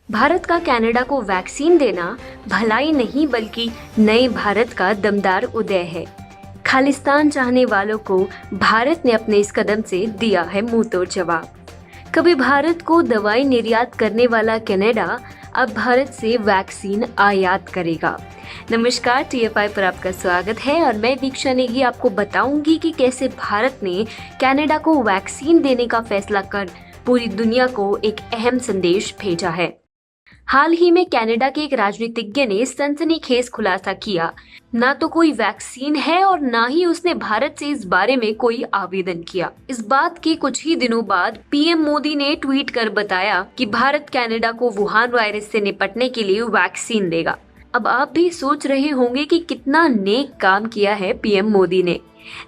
भारत का कनाडा को वैक्सीन देना भलाई नहीं बल्कि नए भारत का दमदार उदय है। खालिस्तान चाहने वालों को भारत ने अपने इस कदम से दिया है मुंह तोड़ जवाब। कभी भारत को दवाई निर्यात करने वाला कनाडा अब भारत से वैक्सीन आयात करेगा। नमस्कार, TFI पर आपका स्वागत है और मैं दीक्षा नेगी आपको बताऊंगी कि कैसे भारत ने कनाडा को वैक्सीन देने का फैसला कर पूरी दुनिया को एक अहम संदेश भेजा है। हाल ही में कनाडा के एक राजनीतिज्ञ ने सनसनीखेज खुलासा किया, ना तो कोई वैक्सीन है और ना ही उसने भारत से इस बारे में कोई आवेदन किया। इस बात के कुछ ही दिनों बाद PM मोदी ने ट्वीट कर बताया कि भारत कनाडा को वुहान वायरस से निपटने के लिए वैक्सीन देगा। अब आप भी सोच रहे होंगे कि कितना नेक काम किया है PM मोदी ने,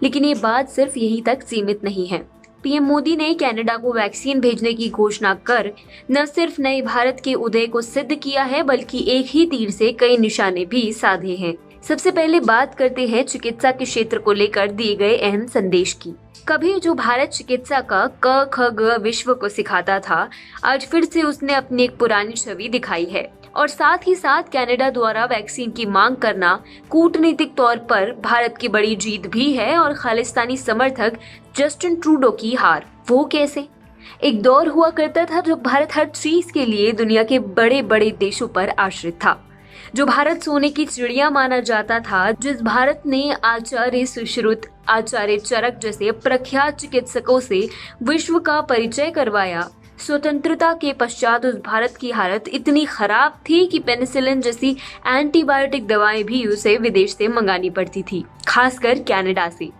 लेकिन ये बात सिर्फ यहीं तक सीमित नहीं है। PM मोदी ने कनाडा को वैक्सीन भेजने की घोषणा कर न सिर्फ नए भारत के उदय को सिद्ध किया है बल्कि एक ही तीर से कई निशाने भी साधे हैं। सबसे पहले बात करते हैं चिकित्सा के क्षेत्र को लेकर दिए गए अहम संदेश की। कभी जो भारत चिकित्सा का क ख ग विश्व को सिखाता था, आज फिर से उसने अपनी एक पुरानी छवि दिखाई है और साथ ही साथ कनाडा द्वारा वैक्सीन की मांग करना कूटनीतिक तौर पर भारत की बड़ी जीत भी है और खालिस्तानी समर्थक जस्टिन ट्रूडो की हार। वो कैसे? एक दौर हुआ करता था जब भारत हर चीज के लिए दुनिया के बड़े बड़े देशों पर आश्रित था, जो भारत सोने की चिड़िया माना जाता था, जिस भारत ने आचार्य सुश्रुत, आचार्य चरक जैसे प्रख्यात चिकित्सकों से विश्व का परिचय करवाया। स्वतंत्रता के पश्चात उस भारत की हालत इतनी खराब थी कि पेनिसिलिन जैसी एंटीबायोटिक दवाएं भी उसे विदेश से मंगानी पड़ती थी, खासकर कनाडा से।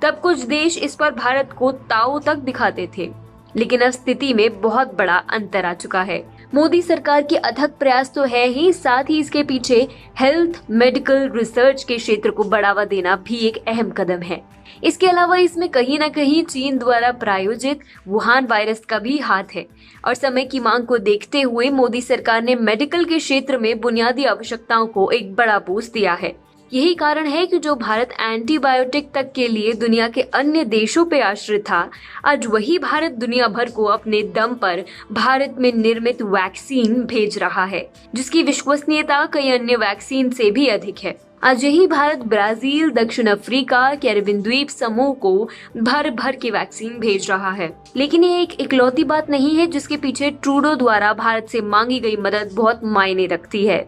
तब कुछ देश इस पर भारत को ताऊ तक दिखाते थे, लेकिन अब स्थिति में बहुत बड़ा अंतर आ चुका है। मोदी सरकार के अथक प्रयास तो है ही, साथ ही इसके पीछे हेल्थ मेडिकल रिसर्च के क्षेत्र को बढ़ावा देना भी एक अहम कदम है। इसके अलावा इसमें कहीं न कहीं चीन द्वारा प्रायोजित वुहान वायरस का भी हाथ है और समय की मांग को देखते हुए मोदी सरकार ने मेडिकल के क्षेत्र में बुनियादी आवश्यकताओं को एक बड़ा बूस्ट दिया है। यही कारण है कि जो भारत एंटीबायोटिक तक के लिए दुनिया के अन्य देशों पे आश्रित था, आज वही भारत दुनिया भर को अपने दम पर भारत में निर्मित वैक्सीन भेज रहा है, जिसकी विश्वसनीयता कई अन्य वैक्सीन से भी अधिक है। आज यही भारत ब्राजील, दक्षिण अफ्रीका, कैरिबियन द्वीप समूह को भर भर के वैक्सीन भेज रहा है। लेकिन ये एक इकलौती बात नहीं है जिसके पीछे ट्रूडो द्वारा भारत से मांगी गई मदद बहुत मायने रखती है।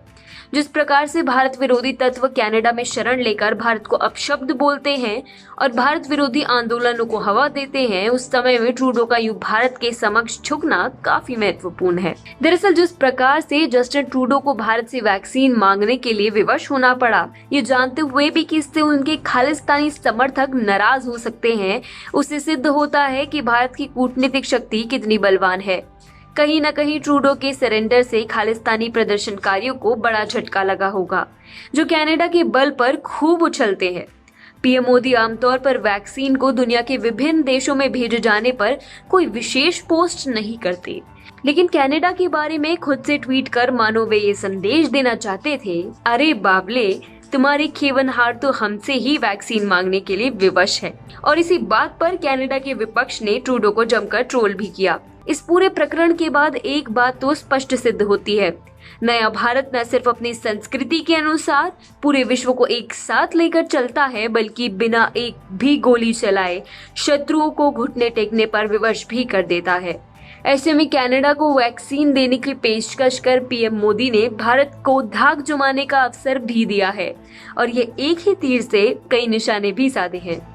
जिस प्रकार से भारत विरोधी तत्व कनाडा में शरण लेकर भारत को अपशब्द बोलते हैं और भारत विरोधी आंदोलनों को हवा देते हैं, उस समय में ट्रूडो का युग भारत के समक्ष झुकना काफी महत्वपूर्ण है। दरअसल जिस प्रकार से जस्टिन ट्रूडो को भारत से वैक्सीन मांगने के लिए विवश होना पड़ा, ये जानते हुए भी कि इससे उनके खालिस्तानी समर्थक नाराज हो सकते हैं, उससे सिद्ध होता है कि भारत की कूटनीतिक शक्ति कितनी बलवान है। कहीं न कहीं ट्रूडो के सरेंडर से खालिस्तानी प्रदर्शनकारियों को बड़ा झटका लगा होगा, जो कनाडा के बल पर खूब उछलते हैं। PM मोदी आमतौर पर वैक्सीन को दुनिया के विभिन्न देशों में भेजे जाने पर कोई विशेष पोस्ट नहीं करते, लेकिन कनाडा के बारे में खुद से ट्वीट कर मानो वे ये संदेश देना चाहते थे, अरे बाबले, तुम्हारी खेवनहार तो हमसे ही वैक्सीन मांगने के लिए विवश है। और इसी बात पर कनाडा के विपक्ष ने ट्रूडो को जमकर ट्रोल भी किया। इस पूरे प्रकरण के बाद एक बात तो स्पष्ट सिद्ध होती है, नया भारत न सिर्फ अपनी संस्कृति के अनुसार पूरे विश्व को एक साथ लेकर चलता है, बल्कि बिना एक भी गोली चलाए शत्रुओं को घुटने टेकने पर विवश भी कर देता है। ऐसे में कनाडा को वैक्सीन देने की पेशकश कर PM मोदी ने भारत को धाक जमाने का अवसर भी दिया है और ये एक ही तीर से कई निशाने भी साधे हैं।